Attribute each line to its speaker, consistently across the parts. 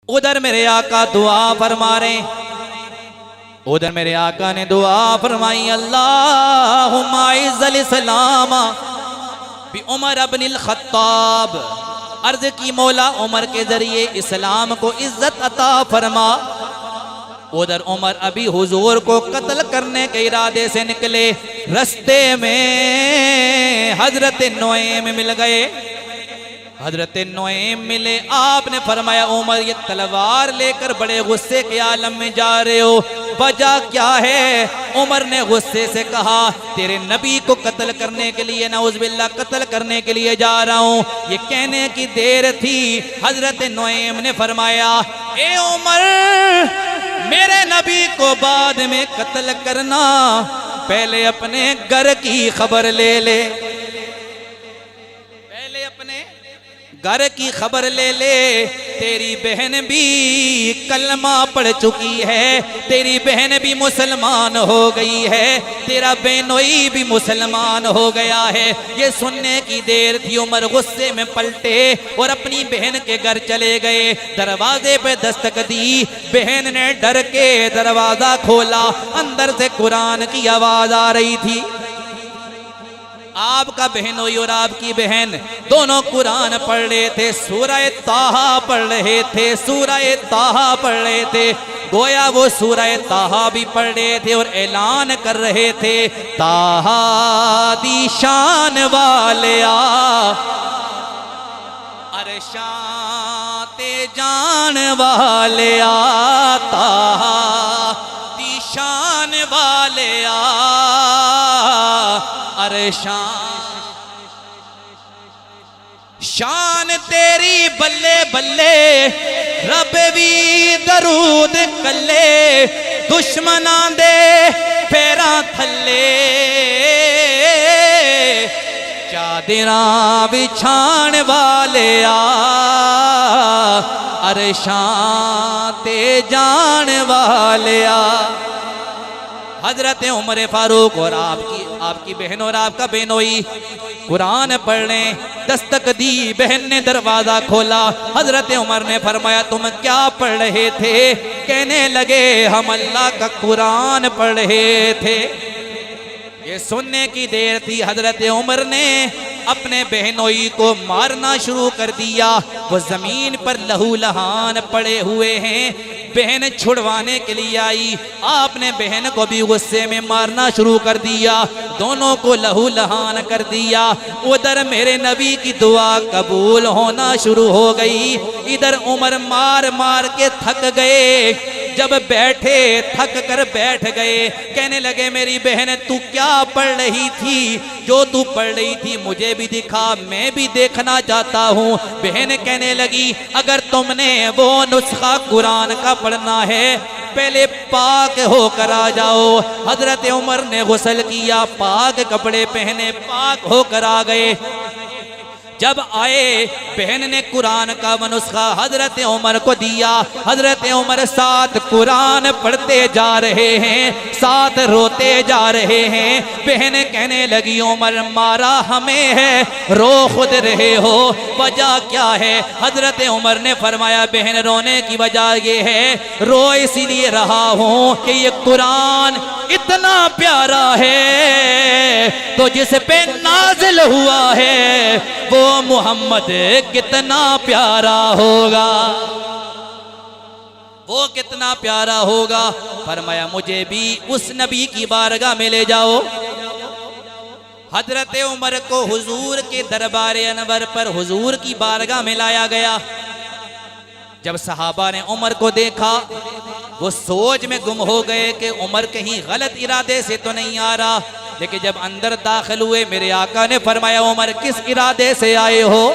Speaker 1: उधर मेरे आका दुआ फरमा रहे, उधर मेरे आका ने दुआ फरमाई, अल्लाहुम्मा इज़्ज़िल इस्लाम बि उमर इब्निल खत्ताब। अर्ज की मौला उमर के जरिए इस्लाम को इज्जत अता फरमा। उधर उमर अभी हुजूर को कत्ल करने के इरादे से निकले, रस्ते में हजरत नुएम मिल गए। हजरत नुएम मिले, आपने फरमाया उमर ये तलवार लेकर बड़े गुस्से के आलम में जा रहे हो, वजह क्या है? उमर ने गुस्से से कहा, तेरे नबी को कत्ल करने के लिए, नऊज़ुबिल्लाह कत्ल करने के लिए जा रहा हूँ। ये कहने की देर थी, हजरत नुएम ने फरमाया, ए उमर मेरे नबी को बाद में कत्ल करना, पहले अपने घर की खबर ले ले, पहले अपने घर की खबर ले ले। तेरी बहन भी कलमा पढ़ चुकी है, तेरी बहन भी मुसलमान हो गई है, तेरा बेनोई भी मुसलमान हो गया है। ये सुनने की देर थी, उमर गुस्से में पलटे और अपनी बहन के घर चले गए। दरवाजे पे दस्तक दी, बहन ने डर के दरवाजा खोला, अंदर से कुरान की आवाज आ रही थी। आपका बहनोई और आपकी बहन दोनों कुरान पढ़ रहे थे, सूरह ताहा पढ़ रहे थे, सूरह ताहा पढ़ रहे थे। गोया वो सूरह ताहा भी पढ़ रहे थे और ऐलान कर रहे थे, ताहा दी शान वाले आ, अरे शाते जान वाले आ, ताहा दी शान वाले आ, अरे शान तेरी बल्ले बल्ले, रब भी दरूद कले, दुश्मना दे फेरा थले, चादरा बिछाण वाले आ, अरे शान ते जान वाले आ। हजरत उमर फारूक और आपकी बहन और आपका बेनोई कुरान पढ़ने दस्तक दी, बहन ने दरवाजा खोला। हजरत उमर ने फरमाया, तुम क्या पढ़ रहे थे? कहने लगे, हम अल्लाह का कुरान पढ़ रहे थे। ये सुनने की देर थी, हजरत उमर ने अपने बहनोई को मारना शुरू कर दिया। वो जमीन पर लहू लहान पड़े हुए हैं, बहन छुड़वाने के लिए आई, आपने बहन को भी गुस्से में मारना शुरू कर दिया, दोनों को लहू लहान कर दिया। उधर मेरे नबी की दुआ कबूल होना शुरू हो गई, इधर उमर मार मार के थक गए। जब बैठे थक कर बैठ गए, कहने लगे, मेरी बहन तू क्या पढ़ रही थी? जो तू पढ़ रही थी मुझे भी दिखा, मैं भी देखना चाहता हूँ। बहन कहने लगी, अगर तुमने वो नुस्खा कुरान का पढ़ना है, पहले पाक होकर आ जाओ। हजरत उमर ने गुस्ल किया, पाक कपड़े पहने, पाक होकर आ गए। जब आए, बहन ने कुरान का नुस्खा हजरत उमर को दिया। हजरत उमर साथ कुरान पढ़ते जा रहे हैं, साथ रोते जा रहे हैं। बहन कहने लगी, उमर मारा हमें है, रो खुद रहे हो, वजह क्या है? हजरत उमर ने फरमाया, बहन रोने की वजह ये है, रो इसीलिए रहा हूँ कि ये कुरान इतना प्यारा है, तो जिस पे नाजिल हुआ है वो मोहम्मद कितना प्यारा होगा, वो कितना प्यारा होगा। फरमाया, मुझे भी उस नबी की बारगाह में ले जाओ। हजरत उमर को हुजूर के दरबार अनवर पर हुजूर की बारगाह में लाया गया। जब सहाबा ने उमर को देखा, वो सोच में गुम हो गए कि उमर कहीं गलत इरादे से तो नहीं आ रहा। लेकिन जब अंदर दाखिल हुए, मेरे आका ने फरमाया, उमर किस इरादे से आए हो?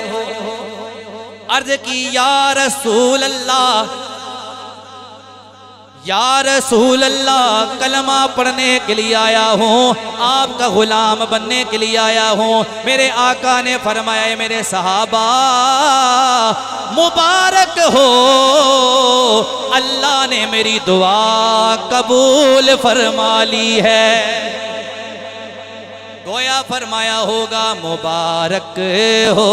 Speaker 1: अर्ज की, या रसूल अल्लाह, या रसूल अल्लाह, कलमा पढ़ने के लिए आया हूँ, आपका गुलाम बनने के लिए आया हूँ। मेरे आका ने फरमाया, मेरे सहाबा मुबारक हो, अल्लाह ने मेरी दुआ कबूल फरमा ली है। गोया फरमाया होगा, मुबारक हो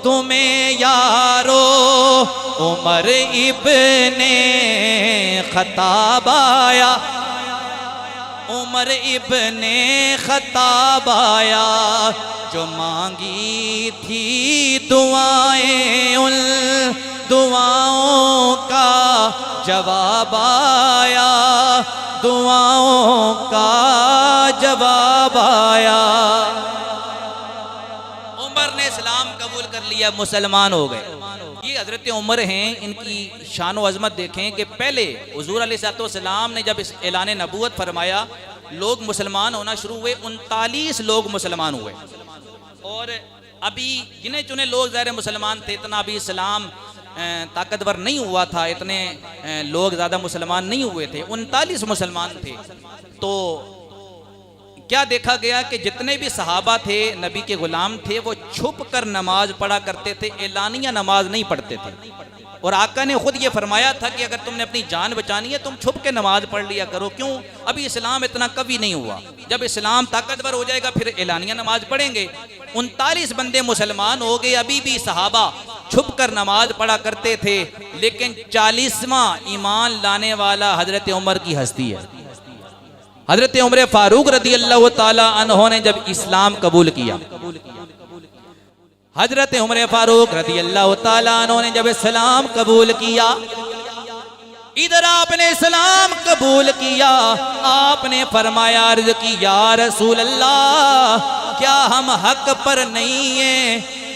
Speaker 1: तुम्हें यारो उमर इब्ने खत्ताब आया, उमर इब्ने खत्ताब आया, जो मांगी थी दुआएं उन दुआओं का जवाब आया, दुआओं का जवाब आया। उमर ने इस्लाम कबूल कर लिया, मुसलमान हो गए। ये हजरत उमर हैं, इनकी शान व अज़मत देखें कि पहले हुज़ूर अलैहिस्सलाम ने जब इस ऐलान नबूवत फरमाया, लोग मुसलमान होना शुरू हुए, 39 लोग मुसलमान हुए। और अभी गिने चुने लोग ज़ाहिर मुसलमान थे, इतना अभी इस्लाम ताकतवर नहीं हुआ था, इतने लोग ज़्यादा मुसलमान नहीं हुए थे, 39 मुसलमान थे। तो क्या देखा गया कि जितने भी सहाबा थे, नबी के गुलाम थे, वो छुप कर नमाज पढ़ा करते थे, एलानिया नमाज नहीं पढ़ते थे। और आका ने खुद ये फरमाया था कि अगर तुमने अपनी जान बचानी है, तुम छुप के नमाज पढ़ लिया करो। क्यों? अभी इस्लाम इतना कभी नहीं हुआ। जब इस्लाम ताकतवर हो जाएगा फिर एलानिया नमाज पढ़ेंगे। 39 बंदे मुसलमान हो गए। अभी भी सहाबा छुप कर नमाज पढ़ा करते थे, लेकिन 40वां ईमान लाने वाला हजरत उमर की हस्ती है। हजरत उमर फारूक रदी अल्लाह ताला अन्हो ने जब इस्लाम कबूल किया, हजरत उमर फारूक रदी अल्लाह ताला अन्हो ने जब इस्लाम कबूल किया, इधर आपने इस्लाम कबूल किया, आपने फरमाया, अर्ज़ की, या रसूल अल्लाह, क्या हम हक पर नहीं हैं?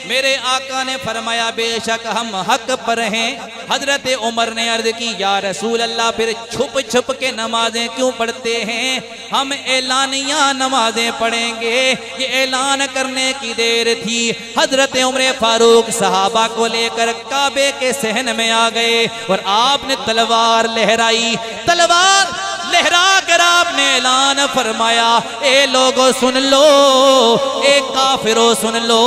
Speaker 1: मेरे आका ने फरमाया, बेशक हम हक पर हैं। हजरत उमर ने अर्ज की, या रसूल अल्लाह, फिर छुप छुप के नमाजें क्यों पढ़ते हैं? हम एलानिया नमाजें पढ़ेंगे। ये ऐलान करने की देर थी। हजरत उमर फारूक सहाबा को लेकर काबे के सहन में आ गए और आपने तलवार लहराई। तलवार लहरा कर आपने ऐलान फरमाया, ए लोगों सुन लो, ए काफिरों सुन लो,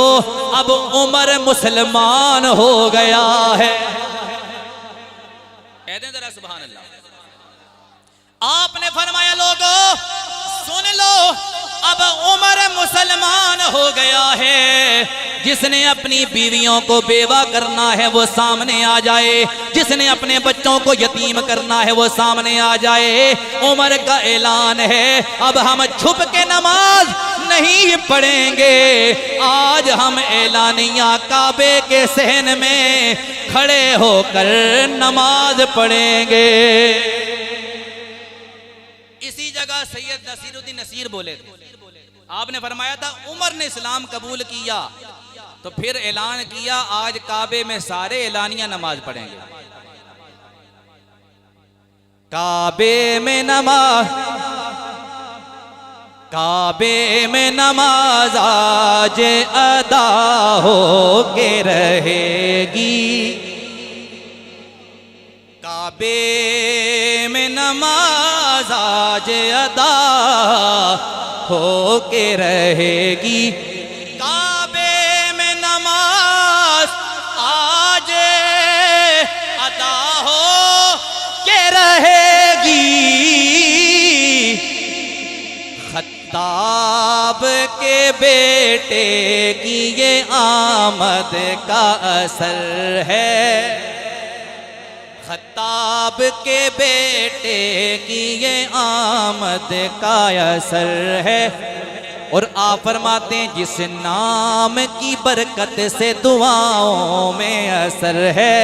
Speaker 1: अब उमर मुसलमान हो गया है। कह दें जरा सुभान अल्लाह। आपने फरमाया, लोगों सुन लो, अब उमर मुसलमान हो गया है। जिसने अपनी बीवियों को बेवा करना है वो सामने आ जाए, जिसने अपने बच्चों को यतीम करना है वो सामने आ जाए। उमर का ऐलान है, अब हम छुप के नमाज नहीं पढ़ेंगे। आज हम ऐलानिया काबे के सहन में खड़े होकर नमाज पढ़ेंगे। इसी जगह सैयद नसीरुद्दीन नसीर बोले थे, आपने फरमाया था, उमर ने इस्लाम कबूल किया तो फिर ऐलान किया, आज काबे में सारे ऐलानिया नमाज पढ़ेंगे। काबे में नमाज, काबे में नमाज आज अदा हो के रहेगी। काबे में नमाज आज अदा हो के रहेगी। काबे में नमाज आज अदा हो के रहेगी। खत्ताब के बेटे की ये आमद का असर है। खत्ताब के बेटे की ये आमद का असर है। और आप फरमाते हैं, जिस नाम की बरकत से दुआओं में असर है,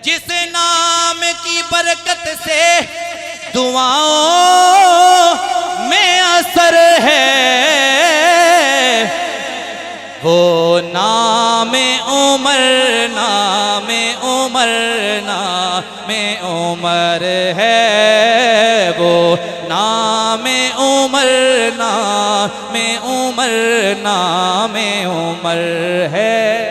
Speaker 1: जिस नाम की बरकत से दुआओं में असर है, वो नाम उमर, नाम उमर, नाम उमर है। वो नाम उमर, नाम उमर, नाम उमर है।